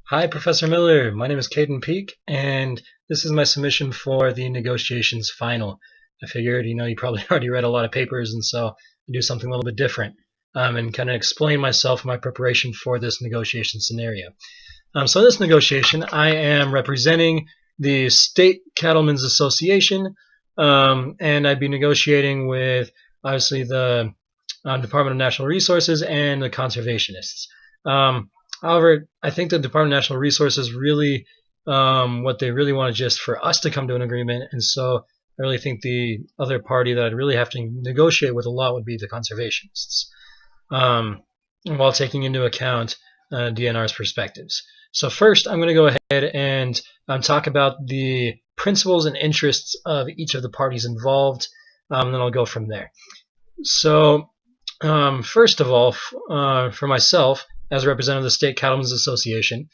Hi, Professor Miller. My name is Caden Peak, and this is my submission for the negotiations final. I figured, you probably already read a lot of papers, and so I do something a little bit different and kind of explain myself and my preparation for this negotiation scenario. So in this negotiation, I am representing the State Cattlemen's Association, and I'd be negotiating with, obviously, the Department of Natural Resources and the conservationists. However, I think the Department of Natural Resources really, what they really want is just for us to come to an agreement, and so I really think the other party that I'd really have to negotiate with a lot would be the conservationists, while taking into account DNR's perspectives. So first, I'm going to go ahead and talk about the principles and interests of each of the parties involved, and then I'll go from there. So first of all, for myself, as a representative of the State Cattlemen's Association,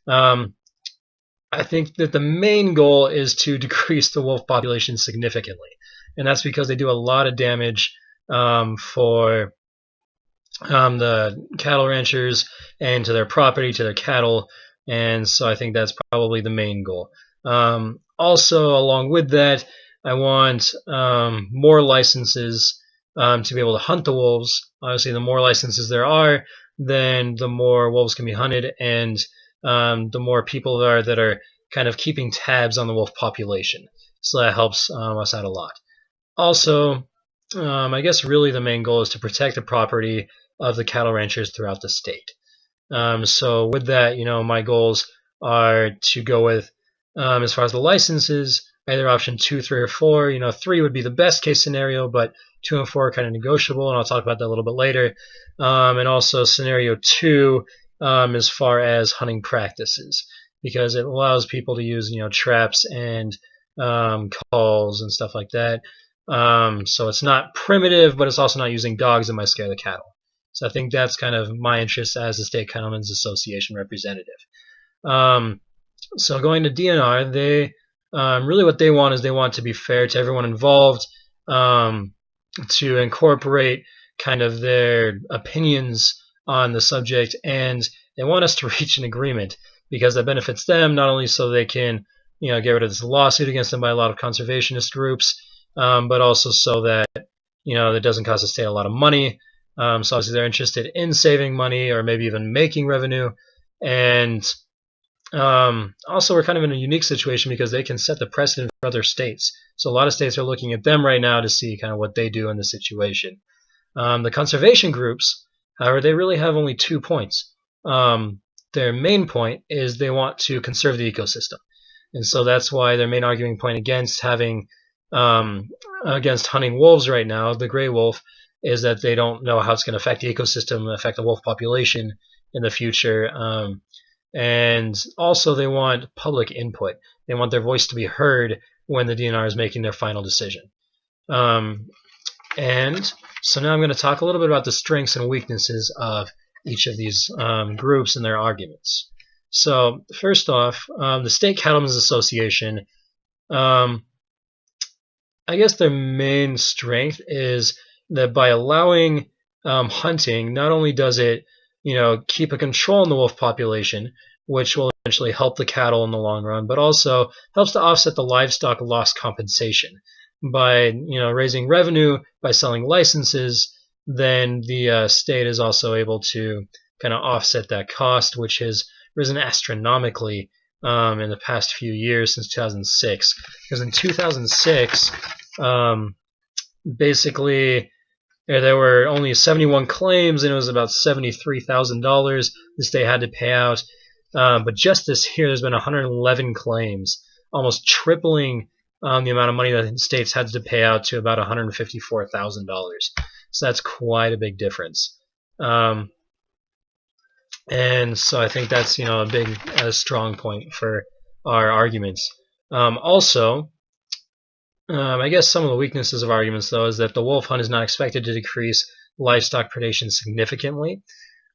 I think that the main goal is to decrease the wolf population significantly, and that's because they do a lot of damage for the cattle ranchers and to their property, to their cattle, and so I think that's probably the main goal. Also, along with that, I want more licenses to be able to hunt the wolves. Obviously, the more licenses there are, then the more wolves can be hunted, and the more people there are that are kind of keeping tabs on the wolf population. So that helps us out a lot. Also, I guess really the main goal is to protect the property of the cattle ranchers throughout the state. So with that, my goals are to go with, as far as the licenses, either option 2, 3, or 4. 3 would be the best case scenario, but 2 and 4 are kind of negotiable, and I'll talk about that a little bit later. And also scenario 2, as far as hunting practices, because it allows people to use traps and calls and stuff like that. So it's not primitive, but it's also not using dogs that might scare the cattle. So I think that's kind of my interest as the State Cattlemen's Association representative. So going to DNR, they really what they want is they want to be fair to everyone involved, to incorporate kind of their opinions on the subject, and they want us to reach an agreement because that benefits them, not only so they can get rid of this lawsuit against them by a lot of conservationist groups, but also so that it doesn't cost the state a lot of money. So obviously they're interested in saving money or maybe even making revenue, and also we're kind of in a unique situation because they can set the precedent for other states. So a lot of states are looking at them right now to see kind of what they do in the situation. The conservation groups, however, they really have only 2 points. Their main point is they want to conserve the ecosystem, and so that's why their main arguing point against having against hunting wolves right now, the gray wolf, is that they don't know how it's going to affect the ecosystem, affect the wolf population in the future. And also they want public input. They want their voice to be heard when the DNR is making their final decision. And so now I'm going to talk a little bit about the strengths and weaknesses of each of these groups and their arguments. So first off, the State Cattlemen's Association, I guess their main strength is that by allowing hunting, not only does it keep a control on the wolf population, which will eventually help the cattle in the long run, but also helps to offset the livestock loss compensation. By raising revenue by selling licenses, then the state is also able to kind of offset that cost, which has risen astronomically in the past few years since 2006. Because in 2006, basically, there were only 71 claims, and it was about $73,000 the state had to pay out. But just this year, there's been 111 claims, almost tripling the amount of money that the states had to pay out to about $154,000. So that's quite a big difference. And so I think that's a big, strong point for our arguments. Also, I guess some of the weaknesses of arguments, though, is that the wolf hunt is not expected to decrease livestock predation significantly.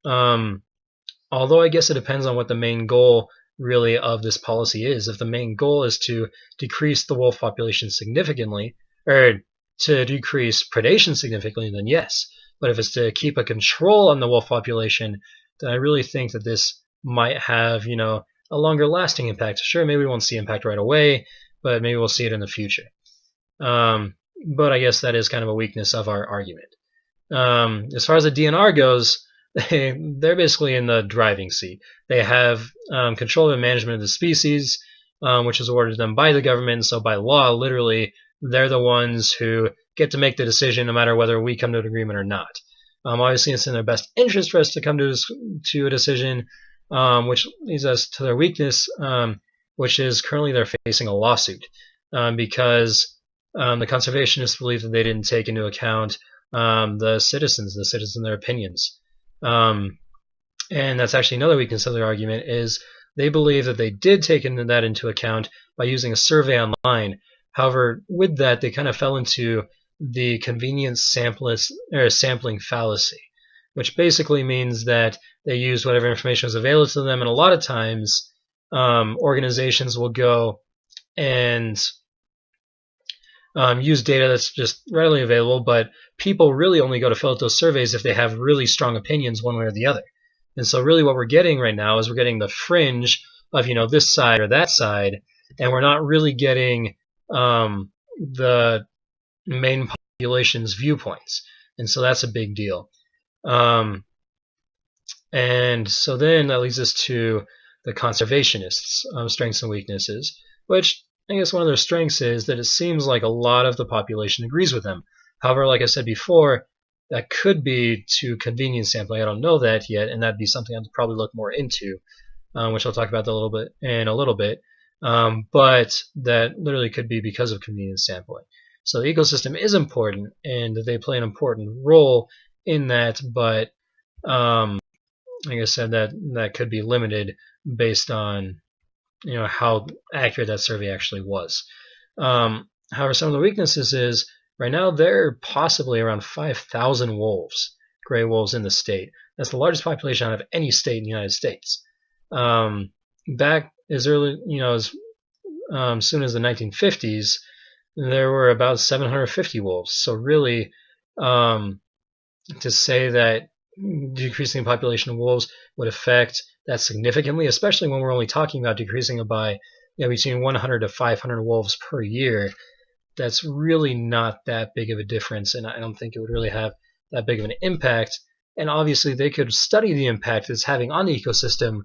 Although I guess it depends on what the main goal really of this policy is. If the main goal is to decrease the wolf population significantly, or to decrease predation significantly, then yes. But if it's to keep a control on the wolf population, then I really think that this might have, a longer lasting impact. Sure, maybe we won't see impact right away, but maybe we'll see it in the future. But I guess that is kind of a weakness of our argument. As far as the DNR goes, they're basically in the driving seat. They have control of the management of the species, which is awarded to them by the government. So by law, literally, they're the ones who get to make the decision no matter whether we come to an agreement or not. Obviously, it's in their best interest for us to come to a decision, which leads us to their weakness, which is currently they're facing a lawsuit because the conservationists believe that they didn't take into account the citizens, their opinions. And that's actually another weakness of their argument is they believe that they did take that into account by using a survey online. However, with that, they kind of fell into the convenience sampling fallacy, which basically means that they use whatever information is available to them, and a lot of times organizations will go and use data that's just readily available, but people really only go to fill out those surveys if they have really strong opinions one way or the other. And so really what we're getting right now is we're getting the fringe of, this side or that side, and we're not really getting the main population's viewpoints. And so that's a big deal. And so then that leads us to the conservationists' strengths and weaknesses, which I guess one of their strengths is that it seems like a lot of the population agrees with them. However, like I said before, that could be to convenience sampling. I don't know that yet, and that'd be something I'd probably look more into, which I'll talk about in a little bit. But that literally could be because of convenience sampling. So the ecosystem is important, and they play an important role in that, but like I said, that could be limited based on how accurate that survey actually was. However, some of the weaknesses is right now there are possibly around 5,000 wolves, gray wolves in the state. That's the largest population out of any state in the United States. Back as early, as soon as the 1950s, there were about 750 wolves. So really, to say that decreasing the population of wolves would affect that significantly, especially when we're only talking about decreasing it by between 100 to 500 wolves per year, that's really not that big of a difference, and I don't think it would really have that big of an impact. And obviously they could study the impact it's having on the ecosystem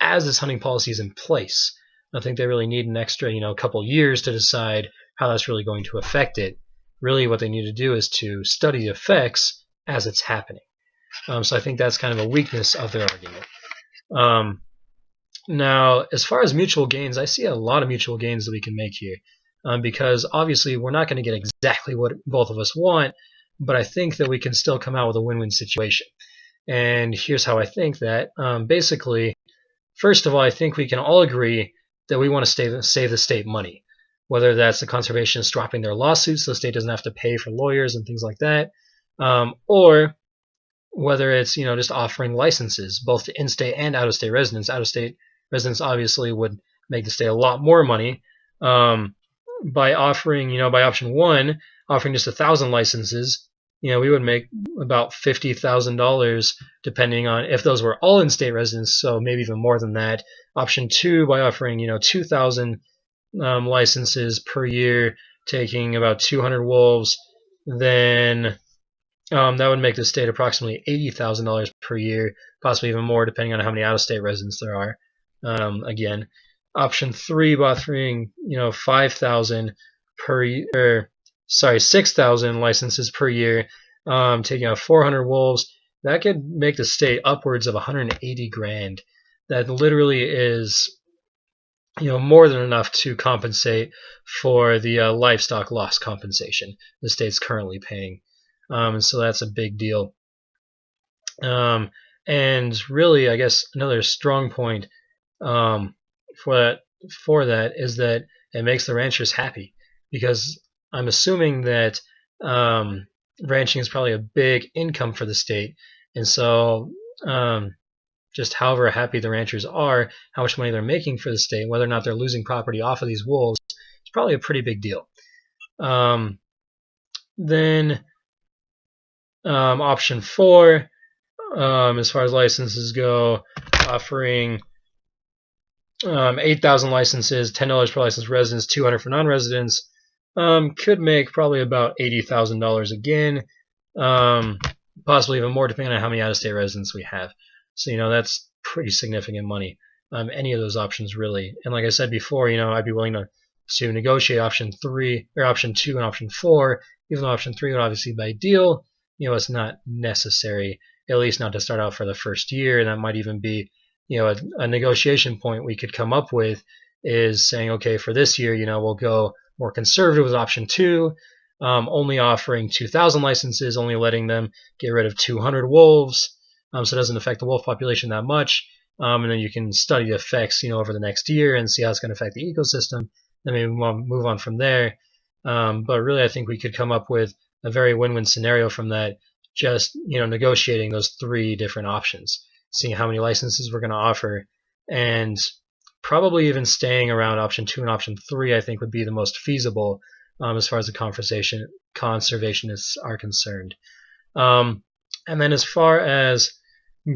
as this hunting policy is in place. I think they really need an extra couple years to decide how that's really going to affect it. Really what they need to do is to study the effects as it's happening. So I think that's kind of a weakness of their argument. Now, as far as mutual gains, I see a lot of mutual gains that we can make here, because obviously we're not going to get exactly what both of us want, but I think that we can still come out with a win-win situation. And here's how I think that. Basically, first of all, I think we can all agree that we want to save the state money, whether that's the conservationists dropping their lawsuits so the state doesn't have to pay for lawyers and things like that, or whether it's just offering licenses both to in-state and out-of-state residents. Out-of-state residents obviously would make the state a lot more money by offering, by option one, offering just 1,000 licenses. We would make about $50,000 depending on if those were all in-state residents, so maybe even more than that. Option two, by offering 2,000 licenses per year, taking about 200 wolves, then that would make the state approximately $80,000 per year, possibly even more depending on how many out-of-state residents there are. Again, option three, by offering 5,000 per 6,000 licenses per year, taking out 400 wolves, that could make the state upwards of 180 grand. That literally is more than enough to compensate for the livestock loss compensation the state's currently paying. So that's a big deal. And really, I guess another strong point for that is that it makes the ranchers happy, because I'm assuming that ranching is probably a big income for the state, and so just however happy the ranchers are, how much money they're making for the state, whether or not they're losing property off of these wolves, it's probably a pretty big deal. Then option four, as far as licenses go, offering 8,000 licenses, $10 per license for residents, $200 for non-residents. Could make probably about $80,000 again, possibly even more depending on how many out-of-state residents we have. So that's pretty significant money. Any of those options really, and like I said before, I'd be willing to negotiate option 3 or option 2 and option 4, even though option 3 would obviously be ideal. It's not necessary, at least not to start out for the first year, and that might even be a negotiation point we could come up with, is saying, okay, for this year, we'll go more conservative with option 2, only offering 2,000 licenses, only letting them get rid of 200 wolves, so it doesn't affect the wolf population that much. And then you can study the effects, over the next year and see how it's going to affect the ecosystem. Then maybe move on from there. But really, I think we could come up with a very win-win scenario from that. Just negotiating those 3 different options, seeing how many licenses we're going to offer, and probably even staying around option 2 and option 3. I think would be the most feasible as far as the conservationists are concerned. And then as far as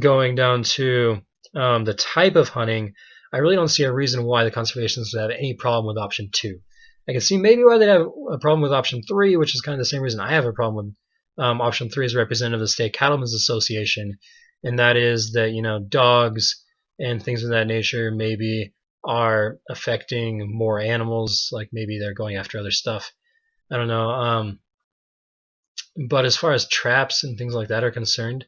going down to the type of hunting, I really don't see a reason why the conservationists would have any problem with option 2. I can see maybe why they'd have a problem with option 3, which is kind of the same reason I have a problem with option 3 as representative of the State Cattlemen's Association, and that is that dogs and things of that nature maybe are affecting more animals, like maybe they're going after other stuff. I don't know. But as far as traps and things like that are concerned,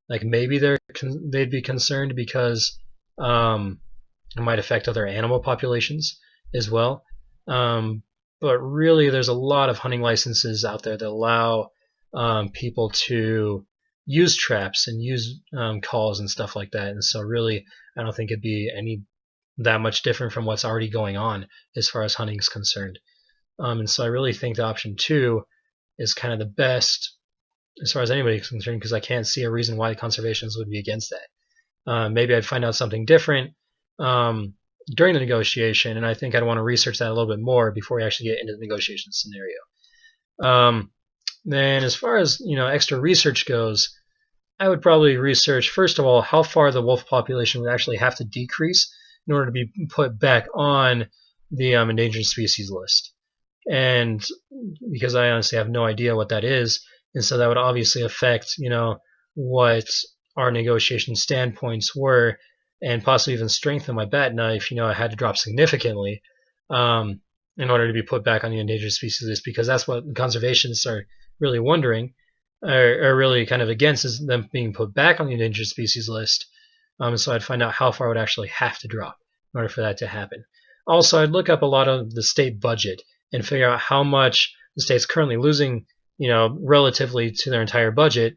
like maybe they'd be concerned because it might affect other animal populations as well. But really, there's a lot of hunting licenses out there that allow people to use traps and use calls and stuff like that. And so really, I don't think it'd be any that much different from what's already going on as far as hunting is concerned. And so I really think the option 2 is kind of the best as far as anybody's concerned, because I can't see a reason why the conservationists would be against that. Maybe I'd find out something different during the negotiation, and I think I'd want to research that a little bit more before we actually get into the negotiation scenario. Then as far as extra research goes, I would probably research, first of all, how far the wolf population would actually have to decrease in order to be put back on the endangered species list. And because I honestly have no idea what that is, and so that would obviously affect what our negotiation standpoints were, and possibly even strengthen my BATNA if I had to drop significantly in order to be put back on the endangered species list, because that's what the conservationists are really wondering, or really kind of against, is them being put back on the endangered species list. So I'd find out how far I would actually have to drop in order for that to happen. Also, I'd look up a lot of the state budget and figure out how much the state's currently losing, relatively to their entire budget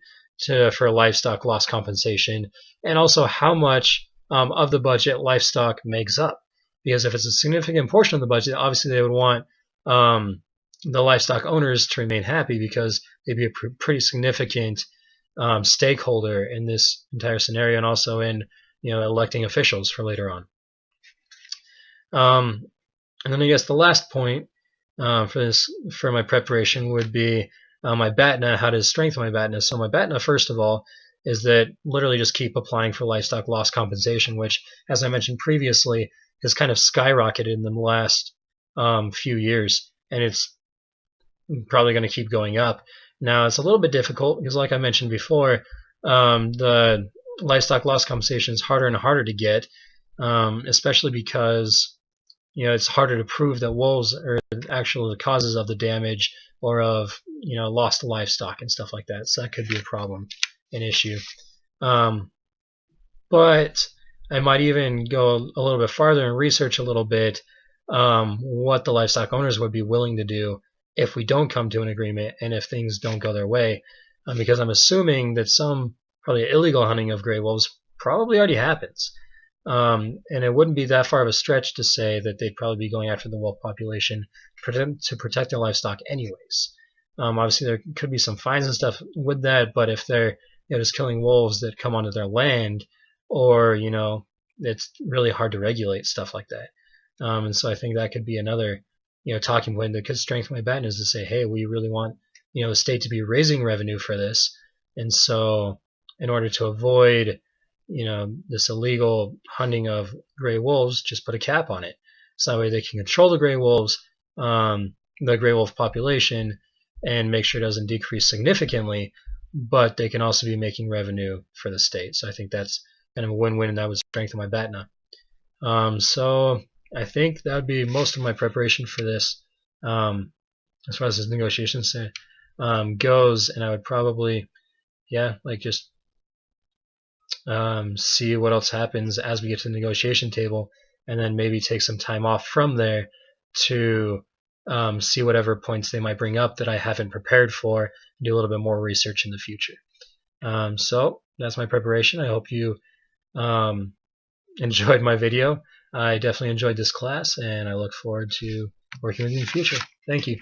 for livestock loss compensation, and also how much of the budget livestock makes up. Because if it's a significant portion of the budget, obviously they would want the livestock owners to remain happy, because they'd be a pretty significant stakeholder in this entire scenario, and also in electing officials for later on. And then I guess the last point for my preparation would be my BATNA, how to strengthen my BATNA. So my BATNA, first of all, is that literally just keep applying for livestock loss compensation, which, as I mentioned previously, has kind of skyrocketed in the last few years, and it's probably going to keep going up. Now, it's a little bit difficult because, like I mentioned before, the livestock loss compensation is harder and harder to get, especially because it's harder to prove that wolves are actually the causes of the damage, or of lost livestock and stuff like that. So that could be a problem, an issue. But I might even go a little bit farther and research a little bit what the livestock owners would be willing to do if we don't come to an agreement and if things don't go their way, because I'm assuming that some probably illegal hunting of gray wolves probably already happens. And it wouldn't be that far of a stretch to say that they'd probably be going after the wolf population to protect their livestock anyways. Obviously, there could be some fines and stuff with that, but if they're just killing wolves that come onto their land, or it's really hard to regulate stuff like that. And so I think that could be another talking point that could strengthen my BATNA, is to say, hey, we really want the state to be raising revenue for this, and so in order to avoid, this illegal hunting of gray wolves, just put a cap on it. So that way they can control the gray wolves, the gray wolf population, and make sure it doesn't decrease significantly, but they can also be making revenue for the state. So I think that's kind of a win-win, and that would strengthen my BATNA. So I think that would be most of my preparation for this, as far as this negotiation goes, and I would probably, just see what else happens as we get to the negotiation table, and then maybe take some time off from there to see whatever points they might bring up that I haven't prepared for, and do a little bit more research in the future. So that's my preparation. I hope you enjoyed my video. I definitely enjoyed this class, and I look forward to working with you in the future. Thank you.